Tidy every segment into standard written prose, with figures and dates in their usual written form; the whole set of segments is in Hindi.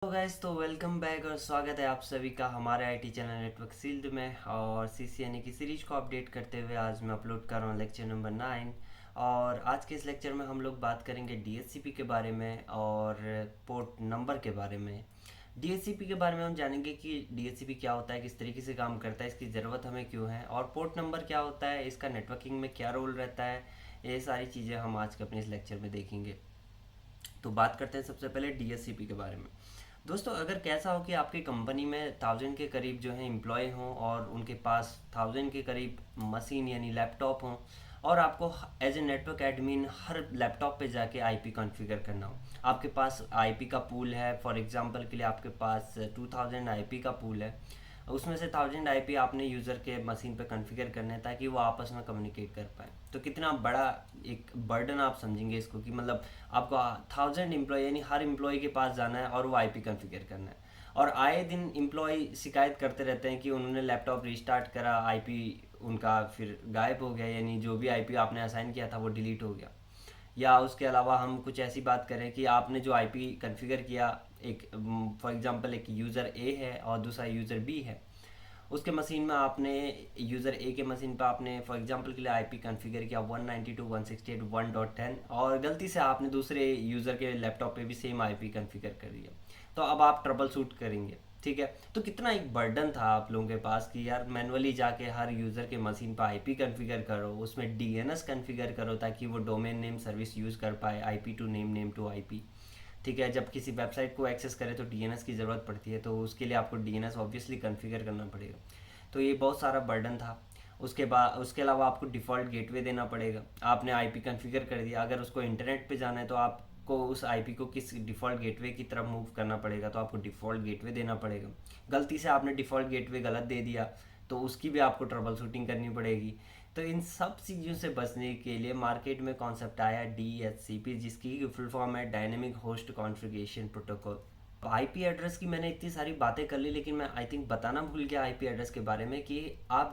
तो गाइस तो वेलकम बैक और स्वागत है आप सभी का हमारे आईटी चैनल नेटवर्क सील्ड में। और सीसी यानी कि सीरीज को अपडेट करते हुए आज मैं अपलोड कर रहा हूँ लेक्चर नंबर 9। और आज के इस लेक्चर में हम लोग बात करेंगे डीएचसीपी के बारे में और पोर्ट नंबर के बारे में। डीएचसीपी के बारे में हम जानेंगे कि डीएचसीपी क्या होता है, किस तरीके से काम करता है, इसकी ज़रूरत हमें क्यों है, और पोर्ट नंबर क्या होता है, इसका नेटवर्किंग में क्या रोल रहता है। ये सारी चीज़ें हम आज के अपने इस लेक्चर में देखेंगे। तो बात करते हैं सबसे पहले डीएचसीपी के बारे में। दोस्तों, अगर कैसा हो कि आपकी कंपनी में 1000 के करीब जो है एम्प्लॉय हों और उनके पास 1000 के करीब मशीन यानी लैपटॉप हों, और आपको एज ए नेटवर्क एडमिन हर लैपटॉप पे जाके आईपी कॉन्फ़िगर करना हो। आपके पास आईपी का पूल है, फॉर एग्जांपल के लिए आपके पास 2000 आईपी का पूल है। उसमें से 1000 आईपी आपने यूज़र के मशीन पे कॉन्फ़िगर करने हैं ताकि वो आपस में कम्युनिकेट कर पाए। तो कितना बड़ा एक बर्डन आप समझेंगे इसको, कि मतलब आपको 1000 एम्प्लॉय यानी हर एम्प्लॉय के पास जाना है और वो आईपी कॉन्फ़िगर करना है। और आए दिन एम्प्लॉय शिकायत करते रहते हैं कि उन्होंने लैपटॉप रिस्टार्ट करा, आईपी उनका फिर गायब हो गया, यानी जो भी आईपी आपने असाइन किया था वो डिलीट हो गया। या उसके अलावा हम कुछ ऐसी बात करें कि आपने जो आईपी कॉन्फ़िगर किया, एक फॉर एग्जांपल एक यूज़र ए है और दूसरा यूज़र बी है। उसके मशीन में आपने यूज़र ए के मशीन पे आपने फॉर एग्जांपल के लिए आईपी कॉन्फ़िगर किया 192.168.1.10, और गलती से आपने दूसरे यूज़र के लैपटॉप पे भी सेम आईपी कॉन्फ़िगर कर दिया। तो अब आप ट्रबल शूट करेंगे, ठीक है। तो कितना एक बर्डन था आप लोगों के पास कि यार मैनुअली जाके हर यूज़र के मशीन पर आईपी कॉन्फ़िगर करो, उसमें डीएनएस कॉन्फ़िगर करो ताकि वो डोमेन नेम सर्विस यूज़ कर पाए, IP to name, name to IP. ठीक है, जब किसी वेबसाइट को एक्सेस करें तो डीएनएस की ज़रूरत पड़ती है, तो उसके लिए आपको डीएनएस ऑब्वियसली कॉन्फ़िगर करना पड़ेगा। तो ये बहुत सारा बर्डन था। उसके अलावा आपको डिफ़ॉल्ट गेटवे देना पड़ेगा। आपने आईपी कॉन्फ़िगर कर दिया, अगर उसको इंटरनेट पे जाना है तो आपको उस आईपी को किस डिफ़ॉल्ट गेटवे की तरफ मूव करना पड़ेगा, तो आपको डिफ़ॉल्ट गेटवे देना पड़ेगा। गलती से आपने डिफ़ॉल्ट गेटवे गलत दे दिया तो उसकी भी आपको ट्रबल शूटिंग करनी पड़ेगी। तो इन सब चीज़ों से बचने के लिए मार्केट में कॉन्सेप्ट आया डीएचसीपी, जिसकी फुल फॉर्म है dynamic host configuration protocol. IP address की मैंने इतनी सारी बातें कर ली, लेकिन मैं आई थिंक बताना भूल गया आईपी एड्रेस के बारे में कि आप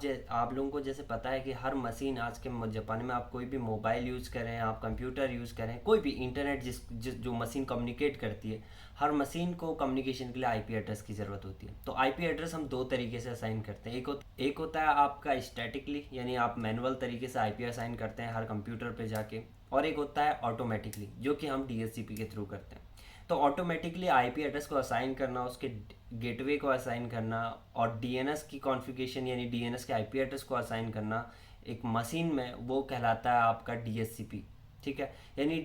लोगों को जैसे पता है कि हर मशीन आज के ज़माने में, आप कोई भी मोबाइल यूज़ करें, आप कंप्यूटर यूज़ करें, कोई भी इंटरनेट जो मशीन कम्युनिकेट करती है, हर मशीन को कम्युनिकेशन के लिए आईपी एड्रेस की ज़रूरत होती है। तो आईपी एड्रेस हम दो तरीके से असाइन करते हैं। एक होता है आपका स्टैटिकली, यानी आप मैनुअल तरीके से आईपी असाइन करते हैं हर कंप्यूटर पे जाके, और एक होता है ऑटोमेटिकली, जो कि हम डीएचसीपी के थ्रू करते हैं। तो ऑटोमेटिकली आईपी एड्रेस को असाइन करना, उसके गेटवे को असाइन करना, और डीएनएस की कॉन्फ़िगरेशन यानी डीएनएस के आईपी एड्रेस को असाइन करना एक मशीन में, वो कहलाता है आपका डीएचसीपी। ठीक है, यानी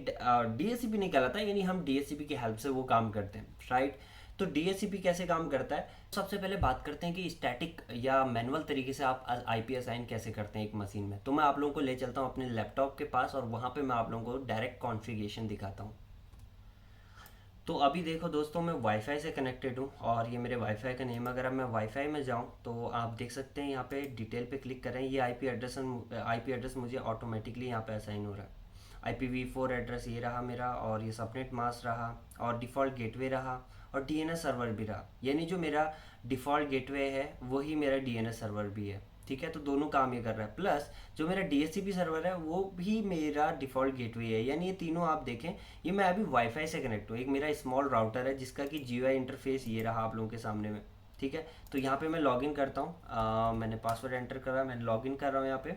डीएचसीपी नहीं कहलाता, यानी हम डीएचसीपी की हेल्प से वो काम करते हैं, राइट। तो डीएचसीपी कैसे काम करता है, सबसे पहले बात करते हैं कि स्टैटिक या मैनुअल तरीके से आप आईपी असाइन कैसे करते हैं एक मशीन में। तो मैं आप लोगों को ले चलता हूँ अपने लैपटॉप के पास, और वहाँ पे मैं आप लोगों को डायरेक्ट कॉन्फ़िगरेशन दिखाता हूँ। तो अभी देखो दोस्तों, मैं वाईफाई से कनेक्टेड हूँ, और ये मेरे वाईफाई का नेम, अगर अब मैं वाईफाई में जाऊँ तो आप देख सकते हैं यहाँ पे डिटेल पे क्लिक करें, ये आईपी एड्रेस मुझे ऑटोमेटिकली यहाँ पे असाइन हो रहा है। IPv4 एड्रेस ये रहा मेरा, और ये सबनेट मास्क रहा, और डिफ़ॉल्ट गेटवे रहा, और डीएनएस सर्वर भी रहा। यानी जो मेरा डिफ़ॉल्ट गेटवे है वही मेरा डीएनएस सर्वर भी है। ठीक है, तो दोनों काम ये कर रहा है। प्लस जो मेरा डीएचसीपी सर्वर है वो भी मेरा डिफ़ॉल्ट गेटवे है। यानी ये तीनों आप देखें, ये मैं अभी वाईफाई से कनेक्ट हूँ। एक मेरा स्मॉल राउटर है जिसका कि जीयूआई इंटरफेस ये रहा आप लोगों के सामने में। ठीक है, तो यहाँ पे मैं लॉगिन करता हूँ, मैंने पासवर्ड एंटर करा, मैं लॉगिन कर रहा हूँ यहाँ पे,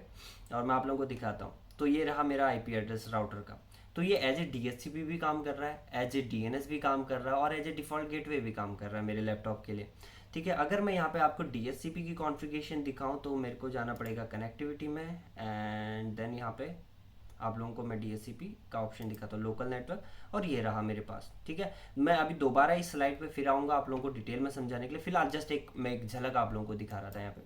और मैं आप लोगों को दिखाता हूँ। तो ये रहा मेरा आईपी एड्रेस राउटर का। तो ये एज ए डीएचसीपी भी काम कर रहा है, एज ए डीएनएस भी काम कर रहा है, और एज ए डिफ़ॉल्ट गेटवे भी काम कर रहा है मेरे लैपटॉप के लिए। ठीक है, अगर मैं यहाँ पे आपको डीएचसीपी की कॉन्फ़िगरेशन दिखाऊं तो मेरे को जाना पड़ेगा कनेक्टिविटी में, एंड देन यहाँ पे आप लोगों को मैं डीएचसीपी का ऑप्शन दिखाता हूँ, लोकल नेटवर्क, और ये रहा मेरे पास। ठीक है, मैं अभी दोबारा इस स्लाइड पे फिर आऊँगा आप लोगों को डिटेल में समझाने के लिए। फिलहाल जस्ट मैं एक झलक आप लोगों को दिखा रहा था यहाँ पे।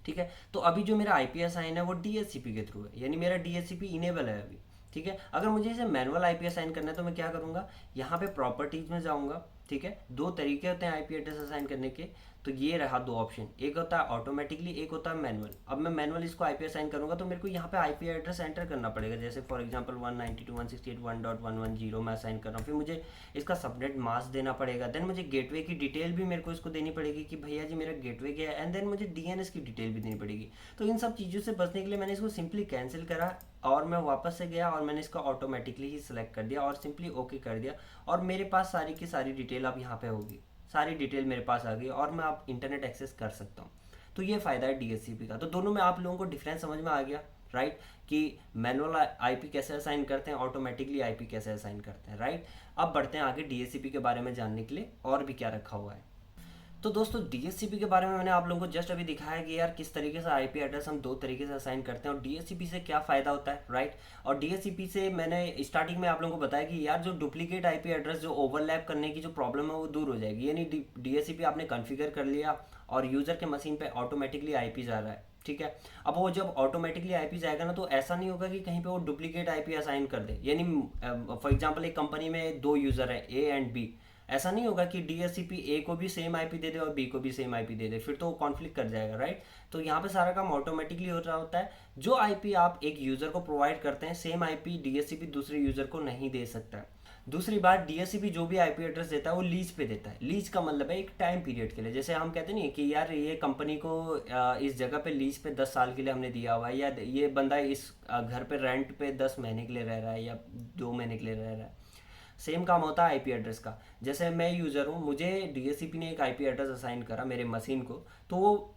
ठीक है, तो अभी जो मेरा आईपीएस साइन है वो डीएचसीपी के थ्रू है, यानी मेरा डीएचसीपी इनेबल है अभी। ठीक है, अगर मुझे इसे मैनुअल आईपीएस साइन करना है तो मैं क्या करूँगा, यहाँ पे प्रॉपर्टीज में जाऊँगा। ठीक है, दो तरीके होते हैं आईपी एड्रेस असाइन करने के। तो ये रहा दो ऑप्शन, एक होता है ऑटोमेटिकली, एक होता है मैनुअल। अब मैं मैनुअल इसको आईपी असाइन करूँगा तो मेरे को यहाँ पे आईपी एड्रेस एंटर करना पड़ेगा, जैसे फॉर एग्जांपल 192.168.1.110 मैं असाइन कर रहा हूँ। फिर मुझे इसका सबनेट मास्क देना पड़ेगा, देन मुझे गेटवे की डिटेल भी मेरे को इसको देनी पड़ेगी कि भैया जी मेरा गेटवे क्या है, एंड देन मुझे डीएनएस की डिटेल भी देनी पड़ेगी। तो इन सब चीज़ों से बचने के लिए मैंने इसको सिंपली कैंसिल करा, और मैं वापस से गया और मैंने इसको ऑटोमेटिकली ही सिलेक्ट कर दिया और सिंपली ओके कर दिया, और मेरे पास सारी की सारी डिटेल अब यहाँ पे होगी, सारी डिटेल मेरे पास आ गई और मैं अब इंटरनेट एक्सेस कर सकता हूँ। तो ये फ़ायदा है डीएचसीपी का। तो दोनों में आप लोगों को डिफरेंस समझ में आ गया, राइट, कि मैनुअल आईपी कैसे असाइन करते हैं, ऑटोमेटिकली आईपी कैसे असाइन करते हैं, राइट। अब बढ़ते हैं आगे डीएचसीपी के बारे में जानने के लिए और भी क्या रखा हुआ है। तो दोस्तों डीएचसीपी के बारे में मैंने आप लोगों को जस्ट अभी दिखाया कि यार किस तरीके से आईपी एड्रेस हम दो तरीके से असाइन करते हैं और डीएचसीपी से क्या फ़ायदा होता है, राइट। और डीएचसीपी से मैंने स्टार्टिंग में आप लोगों को बताया कि यार जो डुप्लीकेट आईपी एड्रेस, जो ओवरलैप करने की जो प्रॉब्लम है वो दूर हो जाएगी। यानी डीएचसीपी आपने कॉन्फ़िगर कर लिया और यूज़र के मशीन पे ऑटोमेटिकली आईपी जा रहा है, ठीक है। अब वो जब ऑटोमेटिकली आईपी जाएगा ना, तो ऐसा नहीं होगा कि कहीं पे वो डुप्लीकेट आईपी असाइन कर दे। यानी फॉर एग्जांपल एक कंपनी में दो यूज़र हैं, ए एंड बी, ऐसा नहीं होगा कि डीएचसीपी ए को भी सेम आईपी दे दे और बी को भी सेम आईपी दे दे, फिर तो कॉन्फ्लिक्ट कर जाएगा, राइट। तो यहाँ पे सारा काम ऑटोमेटिकली हो रहा होता है। जो आईपी आप एक यूज़र को प्रोवाइड करते हैं, सेम आईपी डीएचसीपी दूसरे यूज़र को नहीं दे सकता है। दूसरी बात, डीएचसीपी जो भी आईपी एड्रेस देता है वो लीज पे देता है। लीज का मतलब है एक टाइम पीरियड के लिए। जैसे हम कहते नहीं कि यार ये कंपनी को इस जगह पे लीज पे 10 साल के लिए हमने दिया हुआ है, या ये बंदा इस घर पे रेंट पे 10 महीने के लिए रह रहा है या 2 महीने के लिए रह रहा है। सेम काम होता है आईपी एड्रेस का। जैसे मैं यूज़र हूँ, मुझे डीएचसीपी ने एक आईपी एड्रेस असाइन करा मेरे मशीन को, तो वो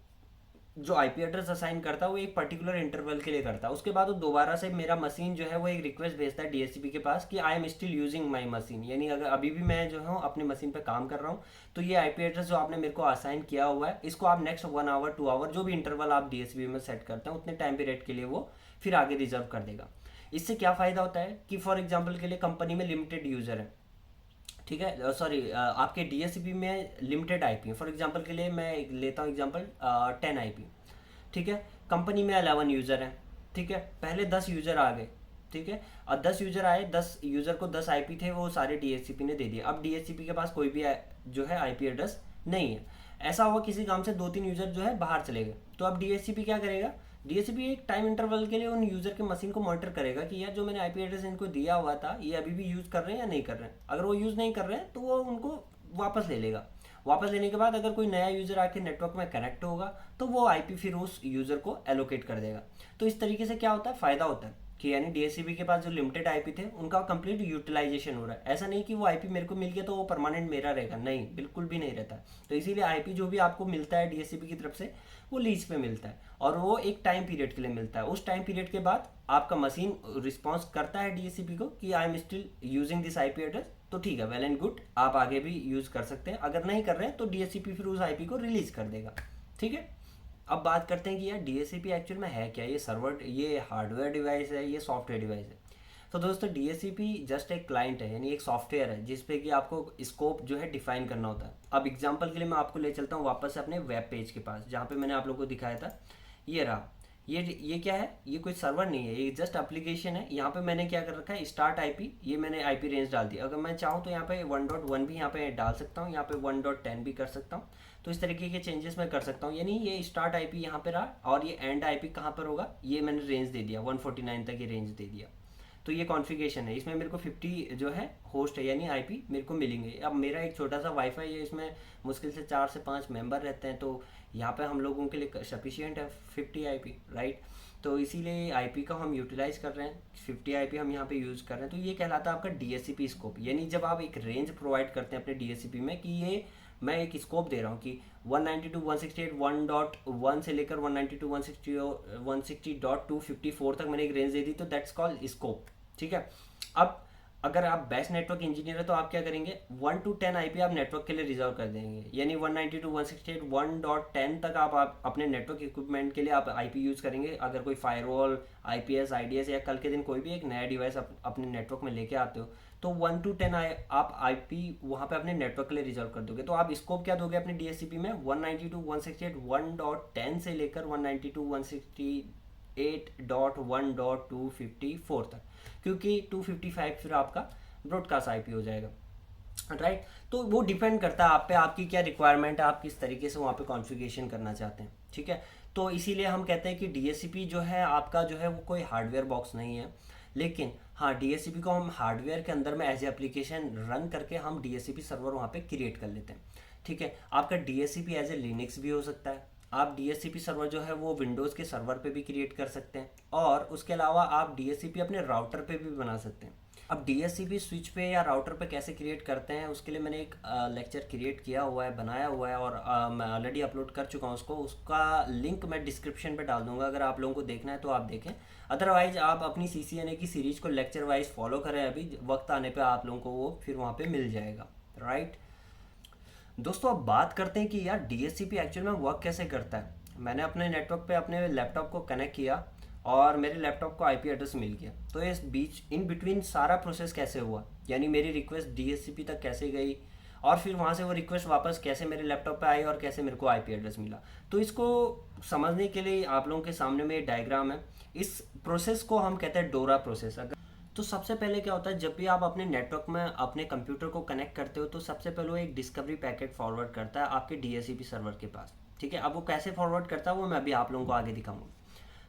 जो आईपी एड्रेस असाइन करता है वो एक पर्टिकुलर इंटरवल के लिए करता है। उसके बाद वो दोबारा से मेरा मशीन जो है वो एक रिक्वेस्ट भेजता है डीएचसीपी के पास कि I am still using my machine, यानी अगर अभी भी मैं जो हूँ अपनी मशीन पे काम कर रहा हूँ, तो ये आईपी एड्रेस जो आपने मेरे को असाइन किया हुआ है, इसको आप नेक्स्ट 1 आवर 2 आवर जो भी इंटरवल आप डीएचसीपी में सेट करते हैं उतने टाइम पीरियड के लिए वो फिर आगे रिजर्व कर देगा। इससे क्या फ़ायदा होता है कि फॉर एग्जाम्पल के लिए कंपनी में लिमिटेड यूज़र है, ठीक है, सॉरी, आपके डीएचसीपी में लिमिटेड आईपी है। फॉर एग्जांपल के लिए मैं लेता हूँ एग्जांपल 10 आईपी, ठीक है। कंपनी में 11 यूज़र हैं, ठीक है। पहले 10 यूज़र आ गए, ठीक है, और 10 यूज़र आए, 10 यूज़र को 10 आईपी थे, वो सारे डीएचसीपी ने दे दिए। अब डीएचसीपी के पास कोई भी जो है आईपी एड्रेस नहीं है। ऐसा हुआ किसी काम से 2-3 यूज़र जो है बाहर चले गए, तो अब डीएचसीपी क्या करेगा, डीएचसीपी एक टाइम इंटरवल के लिए उन यूज़र के मशीन को मॉनिटर करेगा कि यार जो मैंने आईपी एड्रेस इनको दिया हुआ था ये अभी भी यूज़ कर रहे हैं या नहीं कर रहे हैं। अगर वो यूज़ नहीं कर रहे हैं तो वो उनको वापस ले लेगा। वापस लेने के बाद अगर कोई नया यूज़र आके नेटवर्क में कनेक्ट होगा तो वो आईपी फिर उस यूज़र को एलोकेट कर देगा। तो इस तरीके से क्या होता है, फ़ायदा होता है कि यानी डीएचसीपी के पास जो लिमिटेड आईपी थे उनका कंप्लीट यूटिलाइजेशन हो रहा है। ऐसा नहीं कि वो आईपी मेरे को मिल गया तो वो परमानेंट मेरा रहेगा, नहीं, बिल्कुल भी नहीं रहता। तो इसीलिए आईपी जो भी आपको मिलता है डीएचसीपी की तरफ से वो लीज पे मिलता है और वो एक टाइम पीरियड के लिए मिलता है। उस टाइम पीरियड के बाद आपका मशीन रिस्पॉन्स करता है डीएचसीपी को कि I am still using this IP address, तो ठीक है, वेल एंड गुड, आप आगे भी यूज़ कर सकते हैं। अगर नहीं कर रहे हैं तो डीएचसीपी फिर उस आईपी को रिलीज कर देगा, ठीक है। अब बात करते हैं कि यार डीएचसीपी एक्चुअल में है क्या, ये सर्वर, ये हार्डवेयर डिवाइस है, ये सॉफ्टवेयर डिवाइस है। तो दोस्तों डीएचसीपी जस्ट एक क्लाइंट है, यानी एक सॉफ्टवेयर है जिसपे कि आपको स्कोप जो है डिफाइन करना होता है। अब एग्जांपल के लिए मैं आपको ले चलता हूँ वापस से अपने वेब पेज के पास जहाँ पे मैंने आप लोगों को दिखाया था। ये रहा, ये क्या है, ये कोई सर्वर नहीं है, ये जस्ट एप्लीकेशन है। यहाँ पे मैंने क्या कर रखा है, स्टार्ट आईपी, ये मैंने आईपी रेंज डाल दी। अगर मैं चाहूँ तो यहाँ पे 1.1 भी यहाँ पे डाल सकता हूँ, यहाँ पे 1.10 भी कर सकता हूँ। तो इस तरीके के चेंजेस मैं कर सकता हूँ। यानी ये स्टार्ट आईपी यहाँ पे रहा और ये एंड आईपी कहाँ पर होगा, ये मैंने रेंज दे दिया, 149 तक ये रेंज दे दिया। तो ये कॉन्फ़िगरेशन है, इसमें मेरे को 50 जो है होस्ट है यानी आईपी मेरे को मिलेंगे। अब मेरा एक छोटा सा वाईफाई है, इसमें मुश्किल से 4 से 5 मेंबर रहते हैं, तो यहाँ पे हम लोगों के लिए सफिशिएंट है 50 आईपी, राइट। तो इसीलिए आईपी का हम यूटिलाइज कर रहे हैं, 50 आईपी हम यहाँ पे यूज़ कर रहे हैं। तो ये कहलाता है आपका डीएचसीपी स्कोप। यानी जब आप एक रेंज प्रोवाइड करते हैं अपने डीएचसीपी में कि ये मैं एक स्कोप दे रहा हूँ कि 192.168.1.1 से लेकर 192.160.254 तक मैंने एक रेंज दे दी, तो दैट्स कॉल्ड स्कोप, ठीक है। अब अगर आप बेस्ट नेटवर्क इंजीनियर है तो आप क्या करेंगे, 1 to 10 आईपी आप नेटवर्क के लिए रिजर्व कर देंगे। यानी 192.168.1.10 तक आप अपने नेटवर्क इक्विपमेंट के लिए आप आईपी यूज़ करेंगे। अगर कोई फायरवॉल, आईपीएस, आईडीएस या कल के दिन कोई भी एक नया डिवाइस अपने नेटवर्क में लेके आते हो, तो 1 to 10 आप आईपी वहाँ पे अपने नेटवर्क के लिए रिजर्व कर दोगे। तो आप स्कोप क्या दोगे अपने डीएचसीपी में, 192.168.1.10 से लेकर 192.168.1.254 तक, क्योंकि 255 फिर आपका ब्रॉडकास्ट आईपी हो जाएगा, राइट। तो वो डिपेंड करता है आप पे, आपकी क्या रिक्वायरमेंट है, आप किस तरीके से वहाँ पे कॉन्फ़िगरेशन करना चाहते हैं, ठीक है। तो इसीलिए हम कहते हैं कि डीएचसीपी जो है आपका जो है वो कोई हार्डवेयर बॉक्स नहीं है, लेकिन हाँ डीएचसीपी को हम हार्डवेयर के अंदर में एज ए एप्लीकेशन रन करके हम डीएचसीपी सर्वर वहाँ पे क्रिएट कर लेते हैं, ठीक है। आपका डीएचसीपी एज ए लिनक्स भी हो सकता है, आप DHCP सर्वर जो है वो विंडोज़ के सर्वर पे भी क्रिएट कर सकते हैं, और उसके अलावा आप DHCP अपने राउटर पे भी बना सकते हैं। अब DHCP स्विच पे या राउटर पे कैसे क्रिएट करते हैं उसके लिए मैंने एक लेक्चर क्रिएट किया हुआ है, बनाया हुआ है, और मैं ऑलरेडी अपलोड कर चुका हूँ उसको। उसका लिंक मैं डिस्क्रिप्शन पे डाल दूंगा, अगर आप लोगों को देखना है तो आप देखें। अदरवाइज आप अपनी CCNA की सीरीज को लेक्चर वाइज फॉलो करें, अभी वक्त आने पे आप लोगों को वो फिर वहाँ पे मिल जाएगा, राइट। दोस्तों अब बात करते हैं कि यार DHCP एक्चुअल में वर्क कैसे करता है। मैंने अपने नेटवर्क पे अपने लैपटॉप को कनेक्ट किया और मेरे लैपटॉप को IP एड्रेस मिल गया। तो इस बीच इन बिटवीन सारा प्रोसेस कैसे हुआ, यानी मेरी रिक्वेस्ट DHCP तक कैसे गई, और फिर वहाँ से वो रिक्वेस्ट वापस कैसे मेरे लैपटॉप पे आई, और कैसे मेरे को IP एड्रेस मिला। तो इसको समझने के लिए आप लोगों के सामने में ये डायग्राम है। इस प्रोसेस को हम कहते हैं डोरा प्रोसेस। अगर तो सबसे पहले क्या होता है, जब भी आप अपने नेटवर्क में अपने कंप्यूटर को कनेक्ट करते हो तो सबसे पहले वो एक डिस्कवरी पैकेट फॉरवर्ड करता है आपके DHCP सर्वर के पास, ठीक है। अब वो कैसे फॉरवर्ड करता है वो मैं अभी आप लोगों को आगे दिखाऊंगा।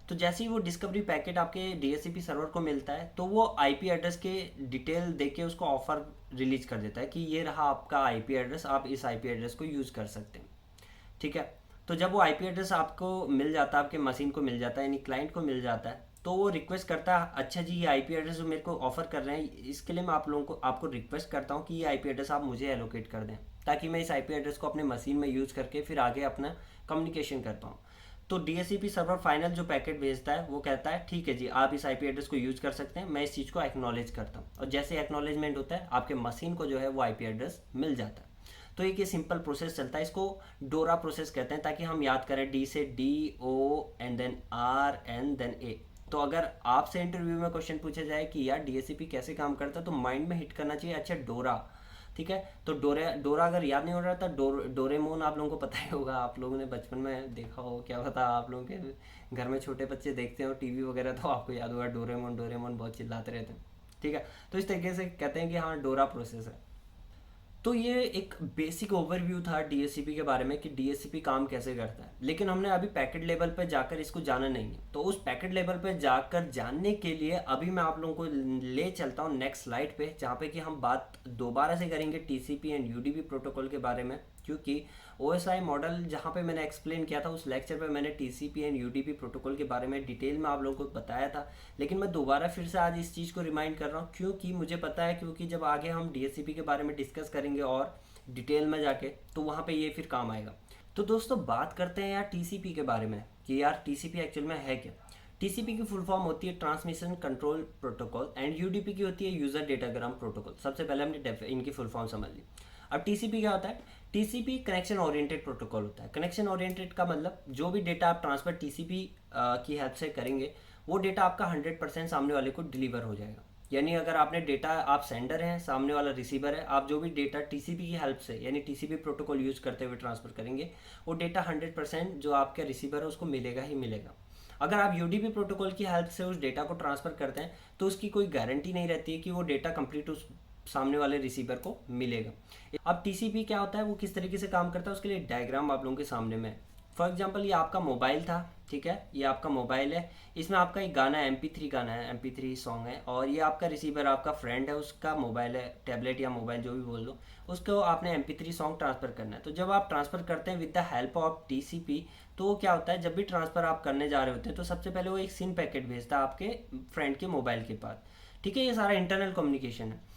तो जैसे ही वो डिस्कवरी पैकेट आपके DHCP सर्वर को मिलता है तो वो IP एड्रेस के डिटेल दे के उसको ऑफर रिलीज कर देता है कि ये रहा आपका IP एड्रेस, आप इस IP एड्रेस को यूज़ कर सकते हैं, ठीक है। तो जब वो IP एड्रेस आपको मिल जाता है, आपके मशीन को मिल जाता है, यानी क्लाइंट को मिल जाता है, तो वो रिक्वेस्ट करता है, अच्छा जी ये IP एड्रेस जो मेरे को ऑफर कर रहे हैं, इसके लिए मैं आप लोगों को आपको रिक्वेस्ट करता हूँ कि ये IP एड्रेस आप मुझे एलोकेट कर दें, ताकि मैं इस IP एड्रेस को अपने मशीन में यूज़ करके फिर आगे अपना कम्युनिकेशन कर पाऊँ। तो DHCP सर्वर फाइनल जो पैकेट भेजता है वो कहता है ठीक है जी आप इस IP एड्रेस को यूज़ कर सकते हैं, मैं इस चीज़ को एक्नॉलेज करता हूँ, और जैसे एक्नॉलेजमेंट होता है आपके मशीन को जो है वो IP एड्रेस मिल जाता है। तो एक ये सिंपल प्रोसेस चलता है, इसको डोरा प्रोसेस कहते हैं, ताकि हम याद करें D से DO and then R and then A। तो अगर आपसे इंटरव्यू में क्वेश्चन पूछा जाए कि यार DHCP कैसे काम करता है, तो माइंड में हिट करना चाहिए अच्छा डोरा, ठीक है। तो डोरा अगर याद नहीं हो रहा था, डोरेमोन आप लोगों को पता ही होगा, आप लोगों ने बचपन में देखा हो, क्या पता आप लोगों के घर में छोटे बच्चे देखते हो टीवी वगैरह, तो आपको याद होगा डोरेमोन डोरेमोन बहुत चिल्लाते रहते हैं, ठीक है। तो इस तरीके से कहते हैं कि हाँ डोरा प्रोसेस है। तो ये एक बेसिक ओवरव्यू था DHCP के बारे में कि DHCP काम कैसे करता है, लेकिन हमने अभी पैकेट लेवल पर जाकर इसको जाना नहीं है। तो उस पैकेट लेवल पर जाकर जानने के लिए अभी मैं आप लोगों को ले चलता हूँ नेक्स्ट स्लाइड पे, जहाँ पे कि हम बात दोबारा से करेंगे TCP एंड UDP प्रोटोकॉल के बारे में, क्योंकि OSI मॉडल जहाँ पे मैंने एक्सप्लेन किया था उस लेक्चर पे मैंने TCP एंड UDP प्रोटोकॉल के बारे में डिटेल में आप लोगों को बताया था, लेकिन मैं दोबारा फिर से आज इस चीज़ को रिमाइंड कर रहा हूँ क्योंकि मुझे पता है, क्योंकि जब आगे हम DHCP के बारे में डिस्कस करेंगे और डिटेल में जाके, तो वहाँ पे ये फिर काम आएगा। तो दोस्तों बात करते हैं यार TCP के बारे में कि यार TCP एक्चुअल में है क्या। TCP की फुल फॉर्म होती है transmission control protocol, and UDP की होती है यूज़र डेटाग्राम प्रोटोकॉल। सबसे पहले हमने इनकी फुल फॉर्म समझ ली। अब TCP क्या होता है, TCP कनेक्शन ओरिएंटेड प्रोटोकॉल होता है। कनेक्शन ओरिएंटेड का मतलब जो भी डेटा आप ट्रांसफर TCP की हेल्प से करेंगे वो डेटा आपका 100% सामने वाले को डिलीवर हो जाएगा। यानी अगर आपने डेटा, आप सेंडर हैं, सामने वाला रिसीवर है, आप जो भी डेटा TCP की हेल्प से यानी TCP प्रोटोकॉल यूज़ करते हुए ट्रांसफ़र करेंगे वो डेटा 100% जो आपका रिसीवर है उसको मिलेगा ही मिलेगा। अगर आप UDP प्रोटोकॉल की हेल्प से उस डेटा को ट्रांसफ़र करते हैं तो उसकी कोई गारंटी नहीं रहती है कि वो डेटा कंप्लीट उस सामने वाले रिसीवर को मिलेगा। अब TCP क्या होता है, वो किस तरीके से काम करता है, उसके लिए डायग्राम आप लोगों के सामने में। फॉर एग्जांपल ये आपका मोबाइल था, ठीक है, ये आपका मोबाइल है, इसमें आपका एक गाना है, MP3 गाना है, MP3 सॉन्ग है, और ये आपका रिसीवर आपका फ्रेंड है, उसका मोबाइल है, टैबलेट या मोबाइल जो भी बोल दो, उसको आपने MP3 सॉन्ग ट्रांसफ़र करना है। तो जब आप ट्रांसफ़र करते हैं with the help of TCP, तो क्या होता है, जब भी ट्रांसफ़र आप करने जा रहे होते हैं तो सबसे पहले वो एक सिन पैकेट भेजता है आपके फ्रेंड के मोबाइल के पास, ठीक है। ये सारा इंटरनल कम्युनिकेशन है।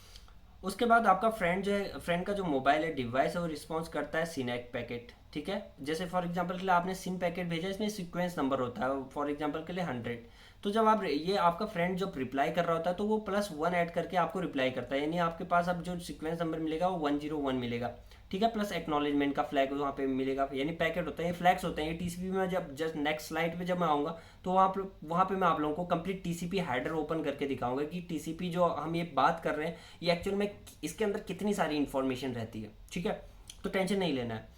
उसके बाद आपका फ्रेंड जो है, फ्रेंड का जो मोबाइल है, डिवाइस है, वो रिस्पॉन्स करता है सिनैक पैकेट, ठीक है। जैसे फॉर एग्जांपल के लिए आपने सिन पैकेट भेजा, इसमें सीक्वेंस नंबर होता है फॉर एग्जांपल के लिए 100। तो जब आप ये आपका फ्रेंड जब रिप्लाई कर रहा होता है तो वो +1 ऐड करके आपको रिप्लाई करता है, यानी आपके पास अब जो सीक्वेंस नंबर मिलेगा वो 101 मिलेगा, ठीक है। प्लस एक्नॉलेजमेंट का फ्लैग वहाँ पे मिलेगा, यानी पैकेट होता है, ये फ्लैग्स होते हैं। ये TCP में जब जस्ट नेक्स्ट स्लाइड पे जब मैं आऊँगा तो वहाँ पे मैं आप लोगों को कंप्लीट TCP हेडर ओपन करके दिखाऊंगा कि TCP जो हम ये बात कर रहे हैं ये एक्चुअल में इसके अंदर कितनी सारी इन्फॉर्मेशन रहती है, ठीक है। तो टेंशन नहीं लेना है।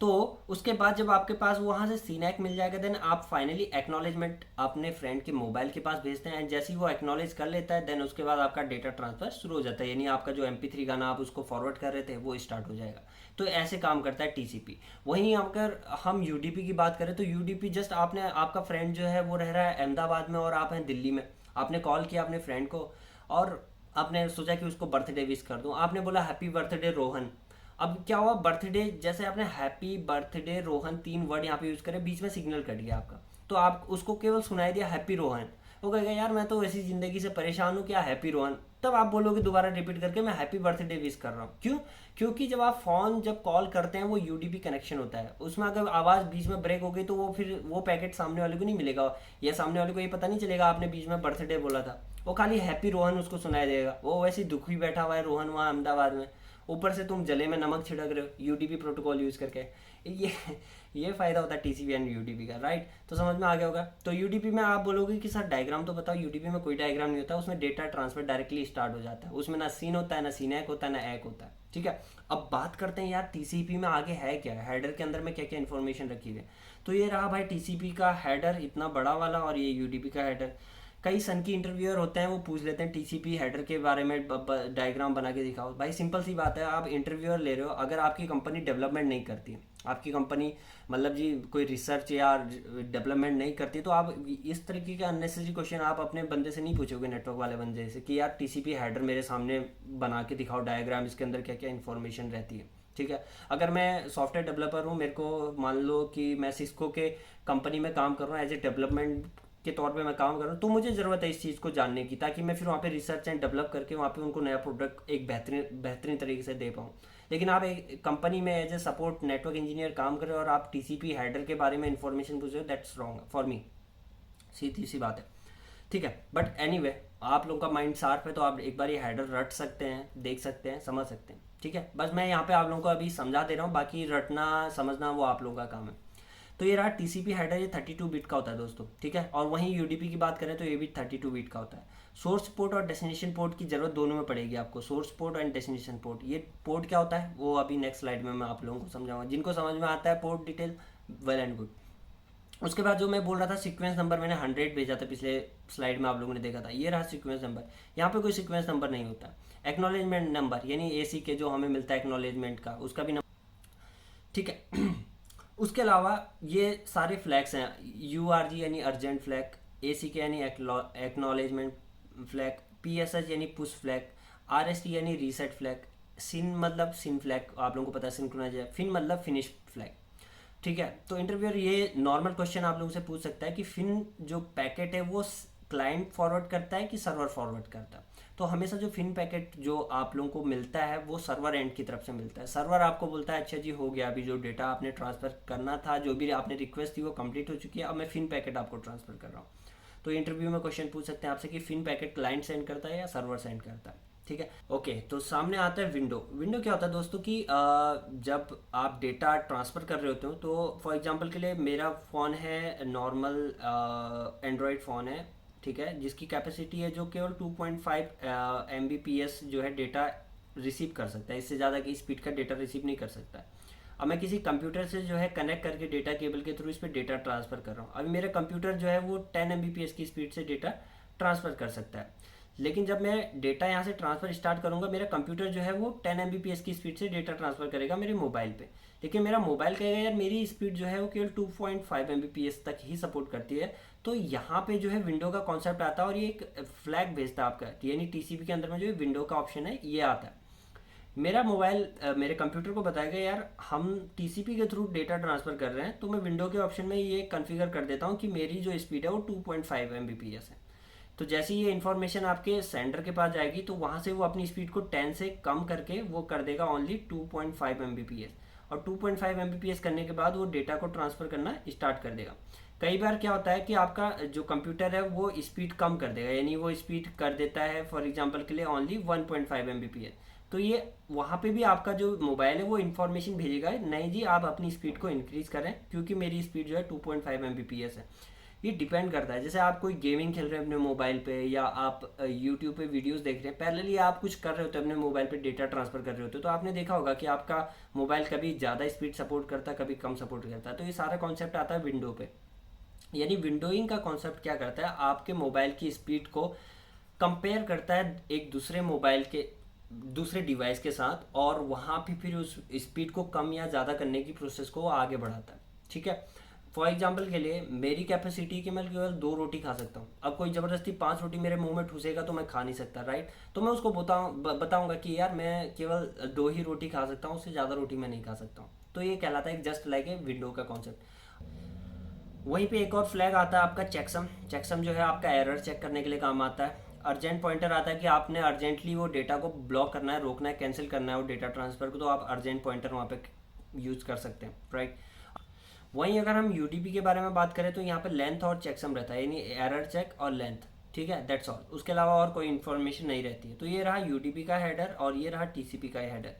तो उसके बाद जब आपके पास वहाँ से सीनैक मिल जाएगा, देन आप फाइनली एक्नॉलेजमेंट अपने फ्रेंड के मोबाइल के पास भेजते हैं, एंड जैसे ही वो एक्नॉलेज कर लेता है देन उसके बाद आपका डेटा ट्रांसफर शुरू हो जाता है, यानी आपका जो MP3 गाना आप उसको फॉरवर्ड कर रहे थे वो स्टार्ट हो जाएगा। तो ऐसे काम करता है TCP। वहीं अगर हम UDP की बात करें तो UDP जस्ट आपका फ्रेंड जो है वो रह रहा है अहमदाबाद में और आप हैं दिल्ली में, आपने कॉल किया अपने फ्रेंड को और आपने सोचा कि उसको बर्थडे विश कर दूं, आपने बोला हैप्पी बर्थडे रोहन, अब क्या हुआ, बर्थडे जैसे आपने हैप्पी बर्थडे रोहन 3 वर्ड यहाँ पे यूज करे, बीच में सिग्नल कट गया आपका, तो आप उसको केवल सुनाई दिया हैप्पी रोहन। वो कहेगा यार मैं तो ऐसी जिंदगी से परेशान हूँ, क्या हैप्पी रोहन। तब आप बोलोगे दोबारा रिपीट करके मैं हैप्पी बर्थडे विश कर रहा हूँ। क्यों? क्योंकि जब आप फोन जब कॉल करते हैं वो यूडीपी कनेक्शन होता है, उसमें अगर आवाज़ बीच में ब्रेक हो गई तो वो फिर वो पैकेट सामने वाले को नहीं मिलेगा, या सामने वाले को ये पता नहीं चलेगा आपने बीच में बर्थडे बोला था। वो खाली हैप्पी रोहन उसको सुनाई देगा, वो वैसे ही दुखी बैठा हुआ है रोहन वहाँ अहमदाबाद में, ऊपर से तुम जले में नमक छिड़क रहे हो यूडीपी प्रोटोकॉल यूज़ करके। ये ये फ़ायदा होता है टीसीपी एंड यूडीपी का, राइट। तो समझ में आ गया होगा। तो यूडीपी में आप बोलोगे कि सर डायग्राम तो बताओ, यूडीपी में कोई डायग्राम नहीं होता, उसमें डेटा ट्रांसफर डायरेक्टली स्टार्ट हो जाता है, उसमें ना सीन होता है, ना सीन एक होता है, ना एक होता है, ठीक है। अब बात करते हैं यार टीसीपी में आगे है क्या, हेडर के अंदर में क्या क्या इन्फॉर्मेशन रखी हुई है। तो ये रहा भाई टीसीपी का हेडर इतना बड़ा वाला, और ये यूडीपी का हेडर। कई सन की इंटरव्यूअर होते हैं, वो पूछ लेते हैं टीसीपी हेडर के बारे में डायग्राम बना के दिखाओ। भाई सिंपल सी बात है, आप इंटरव्यूअर ले रहे हो, अगर आपकी कंपनी डेवलपमेंट नहीं करती, आपकी कंपनी मतलब जी कोई रिसर्च या डेवलपमेंट नहीं करती, तो आप इस तरीके के अननेसेसरी क्वेश्चन आप अपने बंदे से नहीं पूछोगे, नेटवर्क वाले बंदे से, कि यार टीसीपी हेडर मेरे सामने बना के दिखाओ डायग्राम, इसके अंदर क्या क्या इन्फॉर्मेशन रहती है, ठीक है। अगर मैं सॉफ्टवेयर डेवलपर हूँ, मेरे को मान लो कि मैं सिस्को के कंपनी में काम कर रहा हूँ, एज ए डेवलपमेंट के तौर पे मैं काम कर रहा हूँ, तो मुझे ज़रूरत है इस चीज़ को जानने की, ताकि मैं फिर वहाँ पे रिसर्च एंड डेवलप करके वहाँ पे उनको नया प्रोडक्ट एक बेहतरीन बेहतरीन तरीके से दे पाऊँ। लेकिन आप एक कंपनी में as a support network engineer काम कर रहे हो और आप टीसीपी हेडर के बारे में इन्फॉर्मेशन पूछ रहे हो, दैट्स रॉन्ग फॉर मी, सीधी सी बात है, ठीक है। बट एनीवे आप लोगों का माइंड शार्प है, तो आप एक बार ये हेडर रट सकते हैं, देख सकते हैं, समझ सकते हैं, ठीक है। बस मैं यहाँ पे आप लोगों को अभी समझा दे रहा हूँ, बाकी रटना समझना वो आप लोगों का काम है। तो ये रहा टीसीपी हेडर, ये 32 बिट का होता है दोस्तों, ठीक है। और वहीं यूडीपी की बात करें तो ये भी 32 बिट का होता है। सोर्स पोर्ट और डेस्टिनेशन पोर्ट की जरूरत दोनों में पड़ेगी आपको, source port and destination port. ये पोर्ट क्या होता है वो अभी नेक्स्ट स्लाइड में मैं आप लोगों को समझाऊंगा, जिनको समझ में आता है port detail, well and good. उसके बाद जो मैं बोल रहा था सीक्वेंस नंबर, मैंने 100 भेजा था पिछले स्लाइड में, आप लोगों ने देखा था, ये रहा सीक्वेंस नंबर। यहाँ पे कोई सीक्वेंस नंबर नहीं होता। एक्नॉलेजमेंट नंबर यानी एसी के जो हमें मिलता है एक्नॉलेजमेंट का, उसका भी नंबर, ठीक है। उसके अलावा ये सारे फ्लैग्स हैं, यू आर जी यानी अर्जेंट फ्लैग, ए सी के यानी acknowledgement flag, P S H यानी push flag, R S T यानी रीसेट फ्लैग, सिन मतलब सिन फ्लैग, आप लोगों को पता है सिंक्रोनाइज है, फिन मतलब फिनिश फ्लैग, ठीक है। तो इंटरव्यूअर ये नॉर्मल क्वेश्चन आप लोगों से पूछ सकता है कि फिन जो पैकेट है वो क्लाइंट फॉरवर्ड करता है कि सर्वर फॉरवर्ड करता है। तो हमेशा जो फिन पैकेट जो आप लोगों को मिलता है वो सर्वर एंड की तरफ से मिलता है। सर्वर आपको बोलता है अच्छा जी हो गया, अभी जो डेटा आपने ट्रांसफ़र करना था, जो भी आपने रिक्वेस्ट थी वो कंप्लीट हो चुकी है, अब मैं फिन पैकेट आपको ट्रांसफ़र कर रहा हूँ। तो इंटरव्यू में क्वेश्चन पूछ सकते हैं आपसे कि फिन पैकेट क्लाइंट सेंड करता है या सर्वर सेंड करता है, ठीक है। ओके, तो सामने आता है विंडो। विंडो क्या होता है दोस्तों कि जब आप डेटा ट्रांसफ़र कर रहे होते हो, तो फॉर एग्जांपल के लिए मेरा फ़ोन है नॉर्मल एंड्रॉयड फ़ोन है, ठीक है, जिसकी कैपेसिटी है जो केवल 2.5 MBPS जो है डेटा रिसीव कर सकता है, इससे ज़्यादा की स्पीड का डेटा रिसीव नहीं कर सकता है। अब मैं किसी कंप्यूटर से जो है कनेक्ट करके डेटा केबल के थ्रू इस पर डेटा ट्रांसफ़र कर रहा हूँ। अभी मेरा कंप्यूटर जो है वो 10 MBPS की स्पीड से डेटा ट्रांसफ़र कर सकता है, लेकिन जब मैं डेटा यहाँ से ट्रांसफ़र स्टार्ट करूँगा, मेरा कंप्यूटर जो है वो 10 MBPS की स्पीड से डेटा ट्रांसफ़र करेगा मेरे मोबाइल पे। लेकिन मेरा मोबाइल कहेगा यार मेरी स्पीड जो है वो केवल 2.5 MBPS तक ही सपोर्ट करती है। तो यहाँ पे जो है विंडो का कॉन्सेप्ट आता है और ये एक फ्लैग भेजता है आपका, यानी टीसीपी के अंदर में जो विंडो का ऑप्शन है ये आता है। मेरा मोबाइल मेरे कंप्यूटर को बताएगा यार हम टीसीपी के थ्रू डेटा ट्रांसफ़र कर रहे हैं, तो मैं विंडो के ऑप्शन में ये कॉन्फ़िगर कर देता हूँ कि मेरी जो स्पीड है वो 2.5 MBPS है। तो जैसे ये इन्फॉर्मेशन आपके सेंडर के पास जाएगी, तो वहाँ से वो अपनी स्पीड को 10 से कम करके वो कर देगा ओनली 2.5 MBPS, और 2.5 MBPS करने के बाद वो डेटा को ट्रांसफ़र करना स्टार्ट कर देगा। कई बार क्या होता है कि आपका जो कंप्यूटर है वो स्पीड कम कर देगा, यानी वो स्पीड कर देता है फॉर एग्जांपल के लिए ओनली 1.5 MBPS। तो ये वहाँ पे भी आपका जो मोबाइल है वो इन्फॉर्मेशन भेजेगा, नहीं जी आप अपनी स्पीड को इंक्रीज़ करें क्योंकि मेरी स्पीड जो है 2.5 MBPS है। ये डिपेंड करता है, जैसे आप कोई गेमिंग खेल रहे हैं अपने मोबाइल पे, या आप यूट्यूब पे वीडियोस देख रहे हैं, पैरेलली आप कुछ कर रहे होते हैं अपने मोबाइल पे, डेटा ट्रांसफ़र कर रहे होते हो, तो आपने देखा होगा कि आपका मोबाइल कभी ज़्यादा स्पीड सपोर्ट करता है, कभी कम सपोर्ट करता है। तो ये सारा कॉन्सेप्ट आता है विंडो पे। यानी विंडोइंग का कॉन्सेप्ट क्या करता है, आपके मोबाइल की स्पीड को कंपेयर करता है एक दूसरे मोबाइल के दूसरे डिवाइस के साथ, और वहाँ पे फिर उस स्पीड को कम या ज़्यादा करने की प्रोसेस को वो आगे बढ़ाता है, ठीक है। फॉर एग्जाम्पल के लिए मेरी कैपेसिटी कि मैं केवल 2 रोटी खा सकता हूँ। अब कोई ज़बरदस्ती 5 रोटी मेरे मुंह में ठूसेगा तो मैं खा नहीं सकता, राइट। तो मैं उसको बताऊंगा कि यार मैं केवल 2 ही रोटी खा सकता हूँ, उससे ज़्यादा रोटी मैं नहीं खा सकता हूँ। तो ये कहलाता है जस्ट लाइक ए विंडो का कॉन्सेप्ट। वहीं पे एक और फ्लैग आता है आपका चेकसम। चेकसम जो है आपका एरर चेक करने के लिए काम आता है। अर्जेंट पॉइंटर आता है कि आपने अर्जेंटली वो डेटा को ब्लॉक करना है, रोकना है, कैंसिल करना है वो डेटा ट्रांसफर को, तो आप अर्जेंट पॉइंटर वहाँ पे यूज़ कर सकते हैं, राइट। वहीं अगर हम यूडीपी के बारे में बात करें तो यहाँ पे लेंथ और चेकसम रहता है, यानी एरर चेक और लेंथ, ठीक है, दैट्स ऑल। उसके अलावा और कोई इन्फॉर्मेशन नहीं रहती है। तो ये रहा यूडीपी का हेडर और ये रहा टीसीपी का हेडर।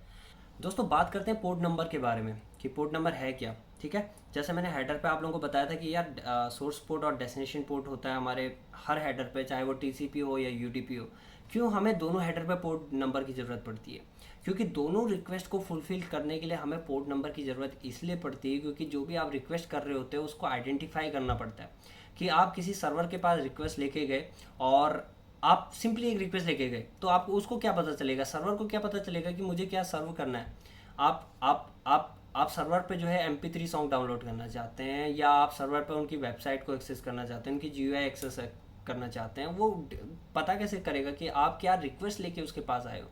दोस्तों बात करते हैं पोर्ट नंबर के बारे में कि पोर्ट नंबर है क्या, ठीक है। जैसे मैंने हेडर पे आप लोगों को बताया था कि यार सोर्स पोर्ट और डेस्टिनेशन पोर्ट होता है हमारे हर हेडर पे, चाहे वो टीसीपी हो या यूडीपी हो। क्यों हमें दोनों हेडर पे पोर्ट नंबर की ज़रूरत पड़ती है? क्योंकि दोनों रिक्वेस्ट को फुलफिल करने के लिए हमें पोर्ट नंबर की ज़रूरत इसलिए पड़ती है क्योंकि जो भी आप रिक्वेस्ट कर रहे होते हो उसको आइडेंटिफाई करना पड़ता है। कि आप किसी सर्वर के पास रिक्वेस्ट लेके गए और आप सिंपली एक रिक्वेस्ट लेके गए, तो आपको उसको क्या पता चलेगा, सर्वर को क्या पता चलेगा कि मुझे क्या सर्व करना है। आप सर्वर पे जो है MP3 सॉन्ग डाउनलोड करना चाहते हैं, या आप सर्वर पे उनकी वेबसाइट को एक्सेस करना चाहते हैं, उनकी GUI एक्सेस करना चाहते हैं, वो पता कैसे करेगा कि आप क्या रिक्वेस्ट लेके उसके पास आए हो।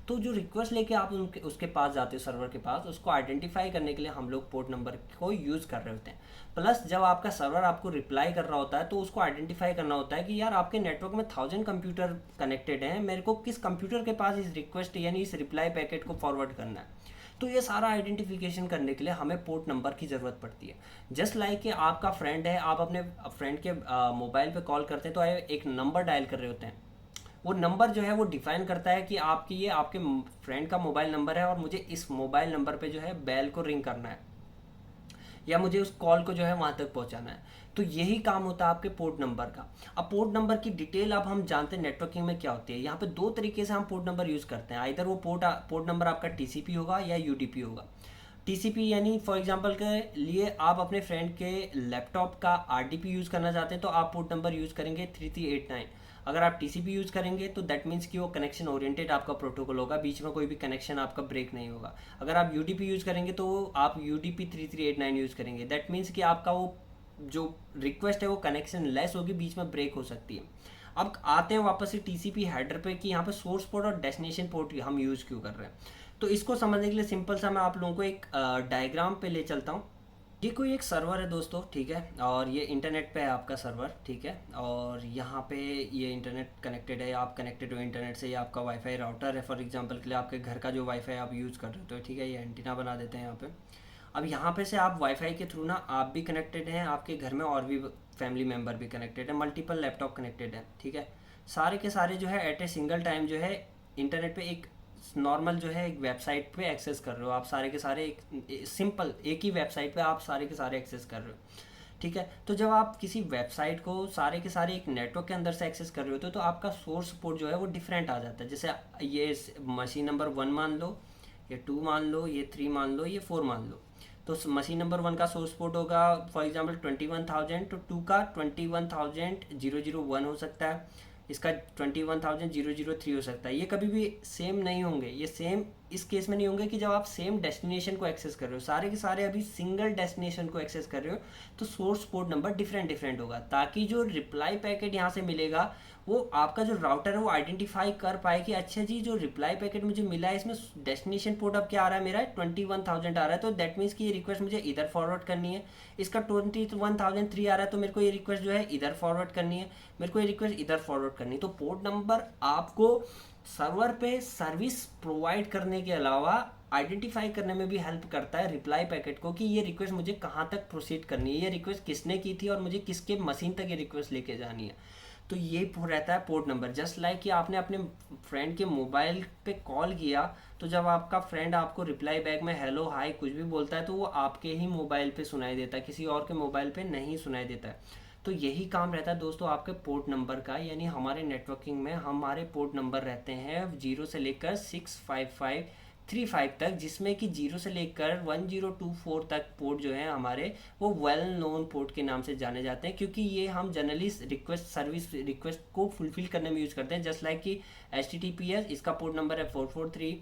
तो जो रिक्वेस्ट लेके आप उसके पास जाते हो सर्वर के पास, उसको आइडेंटिफाई करने के लिए हम लोग पोर्ट नंबर को यूज़ कर रहे होते हैं। प्लस जब आपका सर्वर आपको रिप्लाई कर रहा होता है तो उसको आइडेंटिफाई करना होता है कि यार आपके नेटवर्क में 1000 कंप्यूटर कनेक्टेड हैं, मेरे को किस कंप्यूटर के पास इस रिक्वेस्ट यानी इस रिप्लाई पैकेट को फॉरवर्ड करना है। तो ये सारा आइडेंटिफिकेशन करने के लिए हमें पोर्ट नंबर की ज़रूरत पड़ती है। जस्ट लाइक कि आपका फ्रेंड है, आप अपने फ्रेंड के मोबाइल पे कॉल करते हैं तो एक नंबर डायल कर रहे होते हैं। वो नंबर जो है वो डिफाइन करता है कि ये आपके फ्रेंड का मोबाइल नंबर है और मुझे इस मोबाइल नंबर पे जो है बेल को रिंग करना है, या मुझे उस कॉल को जो है वहाँ तक पहुँचाना है। तो यही काम होता है आपके पोर्ट नंबर का। अब पोर्ट नंबर की डिटेल अब हम जानते हैं नेटवर्किंग में क्या होती है। यहाँ पे 2 तरीके से हम पोर्ट नंबर यूज़ करते हैं, आइदर वो पोर्ट नंबर आपका TCP होगा या UDP होगा। TCP यानी फॉर एग्जांपल के लिए आप अपने फ्रेंड के लैपटॉप का RDP यूज़ करना चाहते हैं तो आप पोर्ट नंबर यूज़ करेंगे 3389। अगर आप TCP यूज़ करेंगे तो दैट मीन्स कि वो कनेक्शन ओरिएंटेड आपका प्रोटोकॉल होगा, बीच में कोई भी कनेक्शन आपका ब्रेक नहीं होगा। अगर आप UDP यूज़ करेंगे तो आप UDP 3389 यूज़ करेंगे, दैट मीन्स कि आपका वो जो रिक्वेस्ट है वो कनेक्शन लेस होगी, बीच में ब्रेक हो सकती है। अब आते हैं वापस से TCP हेडर पे कि यहाँ पे सोर्स पोर्ट और डेस्टिनेशन पोर्ट हम यूज़ क्यों कर रहे हैं। तो इसको समझने के लिए सिंपल सा मैं आप लोगों को एक डायग्राम पे ले चलता हूँ। ये कोई एक सर्वर है दोस्तों, ठीक है, और ये इंटरनेट पे है आपका सर्वर, ठीक है, और यहाँ पे ये इंटरनेट कनेक्टेड है, आप कनेक्टेड हो इंटरनेट से, ये आपका वाईफाई राउटर है। फॉर एग्जांपल के लिए आपके घर का जो वाईफाई आप यूज़ कर रहे हो, ठीक है, ये एंटीना बना देते हैं यहाँ पे। अब यहाँ पे से आप वाईफाई के थ्रू ना आप भी कनेक्टेड हैं, आपके घर में और भी फैमिली मेम्बर भी कनेक्टेड है, मल्टीपल लैपटॉप कनेक्टेड है, ठीक है। सारे के सारे जो है एट ए सिंगल टाइम जो है इंटरनेट पे एक नॉर्मल जो है एक वेबसाइट पे एक्सेस कर रहे हो। आप सारे के सारे एक सिंपल एक ही वेबसाइट पे आप सारे के सारे एक्सेस कर रहे हो, ठीक है। तो जब आप किसी वेबसाइट को सारे के सारे एक नेटवर्क के अंदर से एक्सेस कर रहे होते हो तो आपका सोर्स पोर्ट जो है वो डिफरेंट आ जाता है। जैसे ये मशीन नंबर 1 मान लो, ये 2 मान लो, ये 3 मान लो, ये 4 मान लो। तो मशीन नंबर 1 का सोर्स पोर्ट होगा फॉर एग्जांपल 21,000, तो 2 का 21,001 हो सकता है, इसका 21,003 हो सकता है। ये कभी भी सेम नहीं होंगे। ये सेम इस केस में नहीं होंगे कि जब आप सेम डेस्टिनेशन को एक्सेस कर रहे हो, सारे के सारे अभी सिंगल डेस्टिनेशन को एक्सेस कर रहे हो, तो source port number different different होगा, ताकि जो रिप्लाई पैकेट यहाँ से मिलेगा वो आपका जो राउटर है वो आइडेंटिफाई कर पाए कि अच्छा जी जो रिप्लाई पैकेट मुझे मिला है इसमें डेस्टिनेशन पोर्ट अब क्या आ रहा है, मेरा 21,000 आ रहा है, तो दैट मीन्स कि ये रिक्वेस्ट मुझे इधर फॉरवर्ड करनी है। इसका 21,003 आ रहा है तो मेरे को ये रिक्वेस्ट जो है इधर फॉरवर्ड करनी है, मेरे को ये रिक्वेस्ट इधर फॉरवर्ड करनी है। तो पोर्ट नंबर आपको सर्वर पे सर्विस प्रोवाइड करने के अलावा आइडेंटिफाई करने में भी हेल्प करता है रिप्लाई पैकेट को कि ये रिक्वेस्ट मुझे कहाँ तक प्रोसीड करनी है, ये रिक्वेस्ट किसने की थी और मुझे किसके मशीन तक ये रिक्वेस्ट लेके जानी है। तो ये रहता है पोर्ट नंबर। जस्ट लाइक कि आपने अपने फ्रेंड के मोबाइल पे कॉल किया, तो जब आपका फ्रेंड आपको रिप्लाई बैक में हेलो हाय कुछ भी बोलता है तो वो आपके ही मोबाइल पे सुनाई देता है, किसी और के मोबाइल पे नहीं सुनाई देता है। तो यही काम रहता है दोस्तों आपके पोर्ट नंबर का, यानी हमारे नेटवर्किंग में हमारे पोर्ट नंबर रहते हैं 0 से लेकर 65535 तक, जिसमें कि 0 से लेकर 1024 तक पोर्ट जो है हमारे वो वेल नोन पोर्ट के नाम से जाने जाते हैं, क्योंकि ये हम जनरली सर्विस रिक्वेस्ट को फुलफिल करने में यूज़ करते हैं। जस्ट लाइक कि HTTPS इसका पोर्ट नंबर है 443,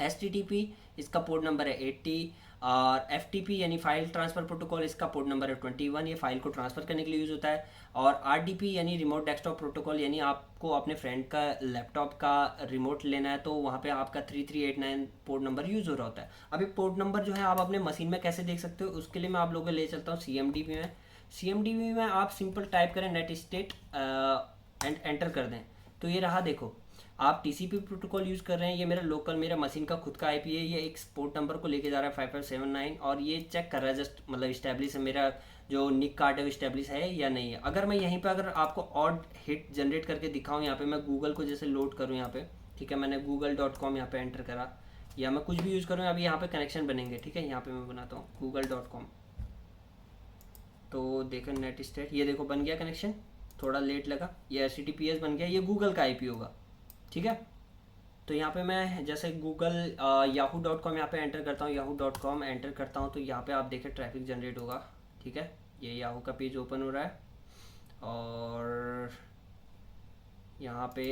HTTP इसका पोर्ट नंबर है 80, और FTP यानी फाइल ट्रांसफ़र प्रोटोकॉल इसका पोर्ट नंबर है 21, ये फाइल को ट्रांसफ़र करने के लिए यूज़ होता है। और RDP यानी रिमोट डेस्कटॉप प्रोटोकॉल, यानी आपको अपने फ्रेंड का लैपटॉप का रिमोट लेना है तो वहाँ पे आपका 3389 पोर्ट नंबर यूज़ हो रहा होता है। अभी पोर्ट नंबर जो है आप अपने मशीन में कैसे देख सकते हो, उसके लिए मैं आप लोगों को ले चलता हूँ CMDB में। CMDB में आप सिंपल टाइप करें नेट स्टेट एंड एंटर कर दें, तो ये रहा। देखो आप TCP प्रोटोकॉल यूज़ कर रहे हैं, ये मेरा लोकल, मेरा मशीन का खुद का IP है, ये एक पोर्ट नंबर को लेके जा रहा है 5579, और ये चेक कर रहा है जस्ट, मतलब इस्टेब्लिश है मेरा जो निक कार्ड है वो इस्टेब्लिश है या नहीं है। अगर मैं यहीं पे अगर आपको ऑड हिट जनरेट करके दिखाऊँ, यहाँ पे मैं गूगल को जैसे लोड करूँ यहाँ पे, ठीक है, मैंने google.com यहाँ पे एंटर करा, या मैं कुछ भी यूज़ करूँ, अभी यहाँ पे कनेक्शन बनेंगे, ठीक है, यहाँ पे मैं बनाता हूँ google.com, तो देखो नेट स्टेट, ये देखो बन गया कनेक्शन, थोड़ा लेट लगा, ये HTTPS बन गया, ये गूगल का IP होगा, ठीक है। तो यहाँ पे मैं जैसे गूगल yahoo.com यहाँ पे एंटर करता हूँ, yahoo.com एंटर करता हूँ, तो यहाँ पे आप देखें ट्रैफिक जनरेट होगा, ठीक है, ये याहू का पेज ओपन हो रहा है, और यहाँ पे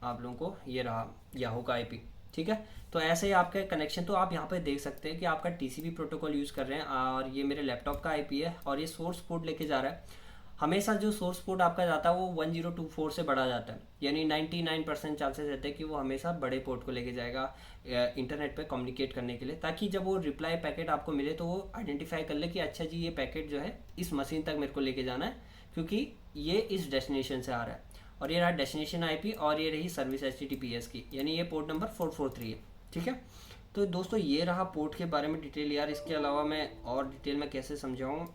आप लोगों को ये रहा याहू का IP, ठीक है। तो ऐसे ही आपका कनेक्शन, तो आप यहाँ पे देख सकते हैं कि आपका TCP प्रोटोकॉल यूज़ कर रहे हैं, और ये मेरे लैपटॉप का IP है, और ये सोर्स पोर्ट लेके जा रहा है। हमेशा जो सोर्स पोर्ट आपका जाता है वो 1024 से बढ़ा जाता है, यानी 99% चांसेस रहते हैं कि वो हमेशा बड़े पोर्ट को लेके जाएगा इंटरनेट पे कम्युनिकेट करने के लिए, ताकि जब वो रिप्लाई पैकेट आपको मिले तो वो आइडेंटिफाई कर ले कि अच्छा जी ये पैकेट जो है इस मशीन तक मेरे को लेके जाना है, क्योंकि ये इस डेस्टिनेशन से आ रहा है। और ये रहा डेस्टिनेशन IP, और ये रही सर्विस HTTPS की, यानी ये पोर्ट नंबर 443 है, ठीक है। तो दोस्तों ये रहा पोर्ट के बारे में डिटेल। यार इसके अलावा मैं और डिटेल में कैसे समझाऊँ,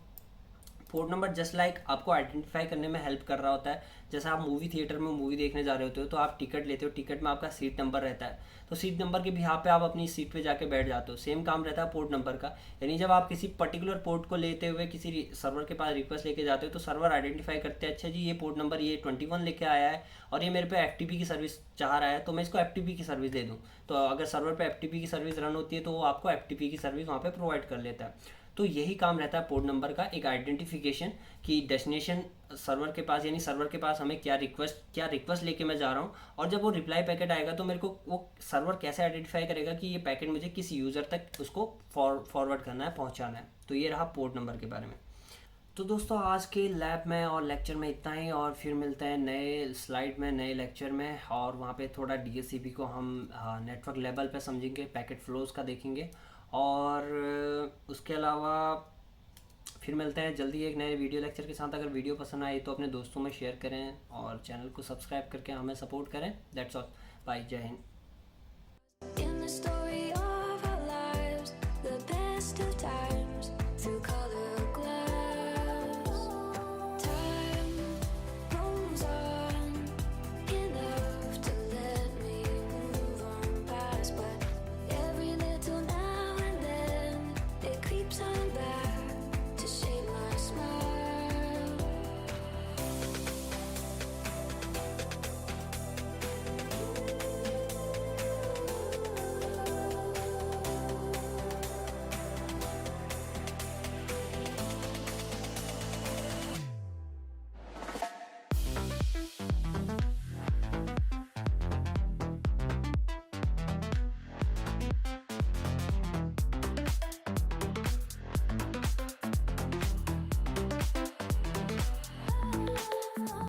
पोर्ट नंबर जस्ट लाइक आपको आइडेंटिफाई करने में हेल्प कर रहा होता है। जैसे आप मूवी थिएटर में मूवी देखने जा रहे होते हो तो आप टिकट लेते हो, टिकट में आपका सीट नंबर रहता है, तो सीट नंबर के बिहाफ पे आप अपनी सीट पे जाके बैठ जाते हो। सेम काम रहता है पोर्ट नंबर का, यानी जब आप किसी पर्टिकुलर पोर्ट को लेते हुए किसी सर्वर के पास रिक्वेस्ट लेके जाते हो तो सर्वर आइडेंटिफाई करते हैं, अच्छा जी ये पोर्ट नंबर ये 21 लेके आया है और ये मेरे पे FTP की सर्विस चाह रहा है, तो मैं इसको FTP की सर्विस दे दूँ। तो अगर सर्वर पे FTP की सर्विस रन होती है तो वो आपको FTP की सर्विस वहाँ पे प्रोवाइड कर लेता है। तो यही काम रहता है पोर्ट नंबर का, एक आइडेंटिफिकेशन कि डेस्टिनेशन सर्वर के पास, यानी सर्वर के पास हमें क्या रिक्वेस्ट लेके मैं जा रहा हूँ, और जब वो रिप्लाई पैकेट आएगा तो मेरे को वो सर्वर कैसे आइडेंटिफाई करेगा कि ये पैकेट मुझे किस यूज़र तक उसको फॉरवर्ड करना है, पहुँचाना है। तो ये रहा पोर्ट नंबर के बारे में। तो दोस्तों आज के लैब में और लेक्चर में इतना ही, और फिर मिलते हैं नए स्लाइड में, नए लेक्चर में, और वहाँ पे थोड़ा DHCP को हम नेटवर्क लेवल पे समझेंगे, पैकेट फ्लोज का देखेंगे, और उसके अलावा फिर मिलते हैं जल्दी एक नए वीडियो लेक्चर के साथ। अगर वीडियो पसंद आए तो अपने दोस्तों में शेयर करें और चैनल को सब्सक्राइब करके हमें सपोर्ट करें। दैट्स ऑल, बाय, जय हिंद।